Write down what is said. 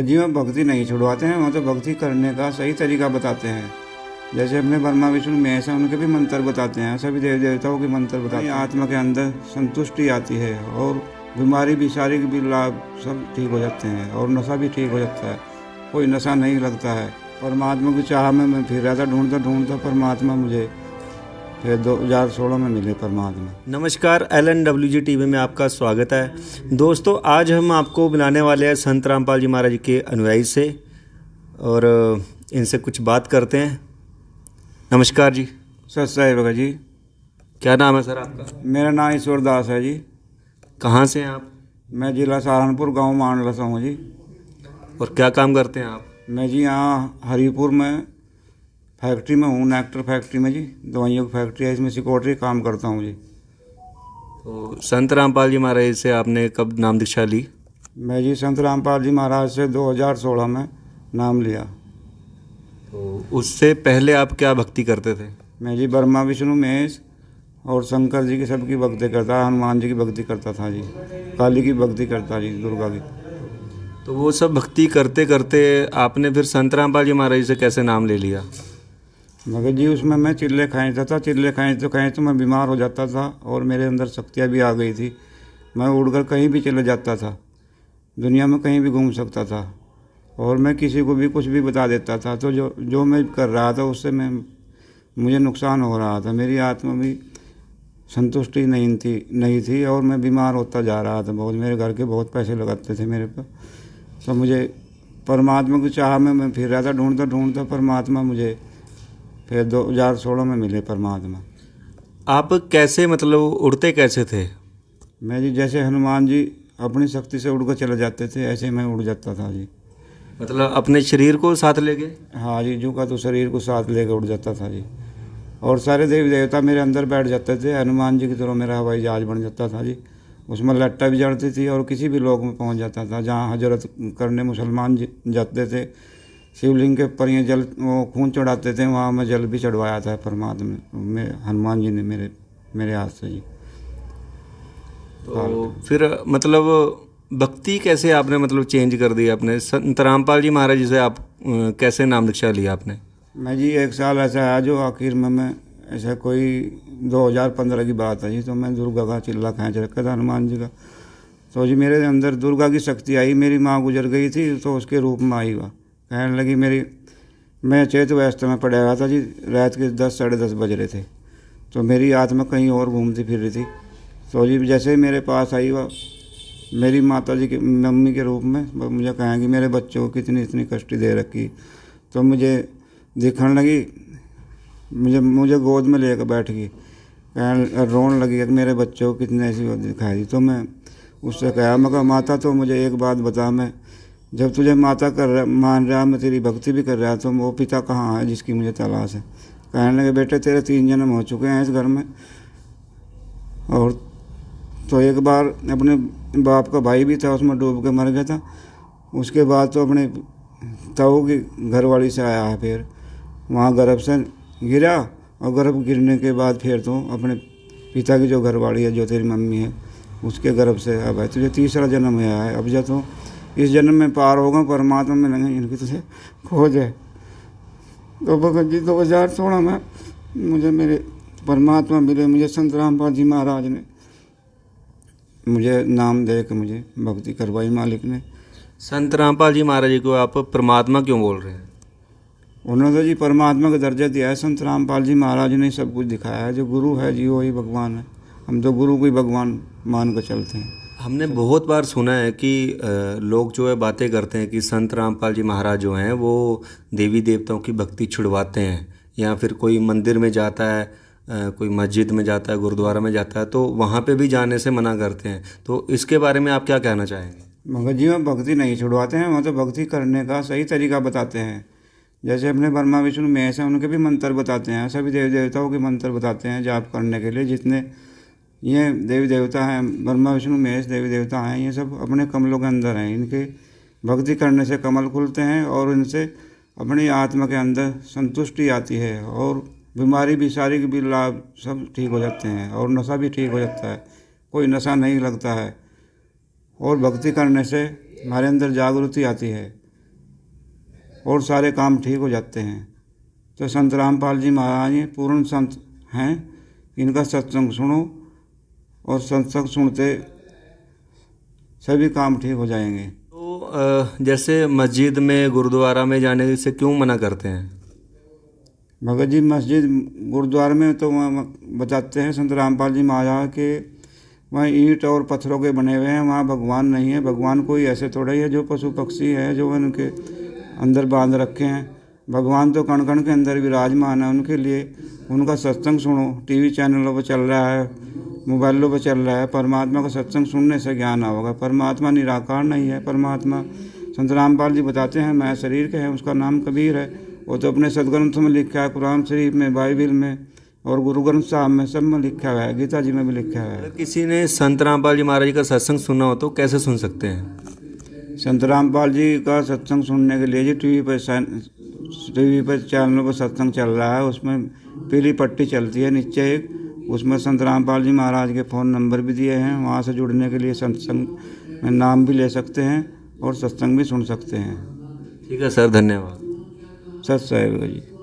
जी में भक्ति नहीं छुड़वाते हैं, वो तो भक्ति करने का सही तरीका बताते हैं। जैसे अपने ब्रह्मा विष्णु महेश हैं, उनके भी मंत्र बताते हैं, सभी देवी देवताओं के मंत्र बताते हैं। आत्मा के अंदर संतुष्टि आती है और बीमारी भी, शारीरिक भी लाभ सब ठीक हो जाते हैं और नशा भी ठीक हो जाता है। कोई नशा नहीं लगता है। परमात्मा की चाह में मैं फिर रहा था, ढूंढता परमात्मा मुझे फिर 2016 में मिले परमात्मा। नमस्कार, LNWG टीवी में आपका स्वागत है। दोस्तों, आज हम आपको बुलाने वाले हैं संत रामपाल जी महाराज के अनुयायी से और इनसे कुछ बात करते हैं। नमस्कार जी। सत साहिब जी। क्या नाम है सर आपका? मेरा नाम ईश्वर दास है जी। कहाँ से हैं आप? मैं जिला सहारनपुर, गांव मांडला से हूँ जी। और क्या काम करते हैं आप? मैं जी यहाँ हरिपुर में फैक्ट्री में हूँ, नेक्टर फैक्ट्री में जी, दवाइयों की फैक्ट्री है, इसमें सिक्योरिटी काम करता हूँ जी। तो संत रामपाल जी महाराज से आपने कब नाम दीक्षा ली? मैं जी संत रामपाल जी महाराज से 2016 में नाम लिया। तो उससे पहले आप क्या भक्ति करते थे? मैं जी ब्रह्मा विष्णु महेश और शंकर जी की सबकी भक्ति करता, हनुमान जी की भक्ति करता था जी, काली की भक्ति करता जी, दुर्गा की। तो वो सब भक्ति करते करते आपने फिर संत रामपाल जी महाराज से कैसे नाम ले लिया? मगर जी उसमें मैं चिल्ले खाएता था, चिल्ले खाएं तो मैं बीमार हो जाता था और मेरे अंदर शक्तियाँ भी आ गई थी। मैं उड़कर कहीं भी चले जाता था, दुनिया में कहीं भी घूम सकता था और मैं किसी को भी कुछ भी बता देता था। तो जो मैं कर रहा था उससे मुझे नुकसान हो रहा था। मेरी आत्मा भी संतुष्टि नहीं थी और मैं बीमार होता जा रहा था बहुत। मेरे घर के बहुत पैसे लगाते थे मेरे पर। तो मुझे परमात्मा की चाह में मैं फिर रहा था, ढूंढता परमात्मा मुझे फिर 2016 में मिले परमात्मा। आप कैसे, मतलब उड़ते कैसे थे? मैं जी जैसे हनुमान जी अपनी शक्ति से उड़कर चले जाते थे, ऐसे मैं उड़ जाता था जी। मतलब अपने शरीर को साथ लेके? हाँ जी, जो का तो शरीर को साथ लेकर उड़ जाता था जी। और सारे देवी देवता मेरे अंदर बैठ जाते थे। हनुमान जी की तरह मेरा हवाई जहाज बन जाता था जी। उसमें लट्टा भी जड़ती थी और किसी भी लोक में पहुंच जाता था। जहाँ हजरत करने मुसलमान जाते थे, शिवलिंग के ऊपर ये जल वो खून चढ़ाते थे, वहाँ मैं जल भी चढ़वाया था परमात्मा में, हनुमान जी ने मेरे हाथ से जी। तो फिर मतलब भक्ति कैसे आपने मतलब चेंज कर दी अपने? संत रामपाल जी महाराज जी से आप कैसे नाम दीक्षा लिया आपने? मैं जी एक साल ऐसा आया जो आखिर में मैं ऐसा कोई 2015 की बात है जी। तो मैं दुर्गा का चिल्ला खींच रखा था हनुमान जी का। तो जी मेरे अंदर दुर्गा की शक्ति आई। मेरी माँ गुजर गई थी तो उसके रूप में आई वह, कहने लगी मैं चेत अवस्था में पड़ा हुआ था जी। रात के 10 साढ़े 10 बज रहे थे। तो मेरी आत्मा कहीं और घूमती फिर रही थी। तो जी जैसे ही मेरे पास आई वह, मेरी माता जी की मम्मी के रूप में मुझे कहेंगी मेरे बच्चों को कितनी इतनी कष्ट दे रखी। तो मुझे दिखने लगी, मुझे गोद में लेकर बैठ गई, रोने लगी कि मेरे बच्चों को कितनी ऐसी दिखाई दी। तो मैं उससे कहा, मैं कहा माता तो मुझे एक बात बता, मैं जब तुझे माता मान रहा, मैं तेरी भक्ति भी कर रहा, तो वो पिता कहाँ है जिसकी मुझे तलाश है? कहने लगे बेटे तेरे 3 जन्म हो चुके हैं इस घर में। और तो एक बार अपने बाप का भाई भी था, उसमें डूब के मर गया था। उसके बाद तो अपने ताऊ की घरवाली से आया है, फिर वहाँ गर्भ से गिरा और गर्भ गिरने के बाद फिर तो अपने पिता की जो घरवाली है, जो तेरी मम्मी है, उसके गर्भ से अब है। तुझे 3रा जन्म आया है। अब जब तो इस जन्म में पार होगा, परमात्मा में लगे इनकी तुझे खोज है। तो भगत जी 2016 में मुझे मेरे परमात्मा मिले। मुझे संत रामपाल जी महाराज ने मुझे नाम दे के मुझे भक्ति करवाई मालिक ने। संत रामपाल जी महाराज जी को आप परमात्मा क्यों बोल रहे हैं? उन्होंने तो जी परमात्मा का दर्जा दिया है। संत रामपाल जी महाराज ने सब कुछ दिखाया है। जो गुरु है जी वही भगवान है। हम तो गुरु को ही भगवान मान कर चलते हैं। हमने बहुत बार सुना है कि लोग जो है बातें करते हैं कि संत रामपाल जी महाराज जो हैं वो देवी देवताओं की भक्ति छुड़वाते हैं, या फिर कोई मंदिर में जाता है, कोई मस्जिद में जाता है, गुरुद्वारा में जाता है, तो वहाँ पे भी जाने से मना करते हैं। तो इसके बारे में आप क्या कहना चाहेंगे? मगर जी में भक्ति नहीं छुड़वाते हैं, वो तो भक्ति करने का सही तरीका बताते हैं। जैसे अपने ब्रह्मा विष्णु महेश हैं, उनके भी मंत्र बताते हैं, सभी देवी देवताओं के मंत्र बताते हैं जाप करने के लिए। जितने ये देवी देवता हैं, ब्रह्मा विष्णु महेश देवी देवता हैं, ये सब अपने कमलों के अंदर हैं। इनके भक्ति करने से कमल खुलते हैं और इनसे अपनी आत्मा के अंदर संतुष्टि आती है और बीमारी भी, शारीरिक भी लाभ सब ठीक हो जाते हैं और नशा भी ठीक हो जाता है। कोई नशा नहीं लगता है और भक्ति करने से हमारे अंदर जागृति आती है और सारे काम ठीक हो जाते हैं। तो संत रामपाल जी महाराज ये पूर्ण संत हैं, इनका सत्संग सुनो और सत्संग सुनते सभी काम ठीक हो जाएंगे। तो जैसे मस्जिद में गुरुद्वारा में जाने से क्यों मना करते हैं? भगत जी मस्जिद गुरुद्वारे में तो वहाँ बताते हैं संत रामपाल जी महाराज के वहाँ ईंट और पत्थरों के बने हुए हैं, वहाँ भगवान नहीं है। भगवान कोई ऐसे थोड़ा ही है जो पशु पक्षी है जो उनके अंदर बांध रखे हैं। भगवान तो कण कण के अंदर विराजमान है। उनके लिए उनका सत्संग सुनो, टीवी चैनलों पर चल रहा है, मोबाइलों पर चल रहा है। परमात्मा का सत्संग सुनने से ज्ञान होगा। परमात्मा निराकार नहीं है। परमात्मा संत रामपाल जी बताते हैं मैं शरीर के हैं, उसका नाम कबीर है। वो तो अपने सदग्रंथ में लिखा है, कुरान शरीफ में, बाइबिल में और गुरु ग्रंथ साहब में, सब में लिखा हुआ है, गीता जी में भी लिखा हुआ है। अगर किसी ने संत रामपाल जी महाराज का सत्संग सुनना हो तो कैसे सुन सकते हैं? संत रामपाल जी का सत्संग सुनने के लिए जी टीवी पर चैनलों पर सत्संग चल रहा है। उसमें पीली पट्टी चलती है नीचे एक, उसमें संत रामपाल जी महाराज के फ़ोन नंबर भी दिए हैं। वहाँ से जुड़ने के लिए सत्संग में नाम भी ले सकते हैं और सत्संग भी सुन सकते हैं। ठीक है सर, धन्यवाद। सत साहिब जी।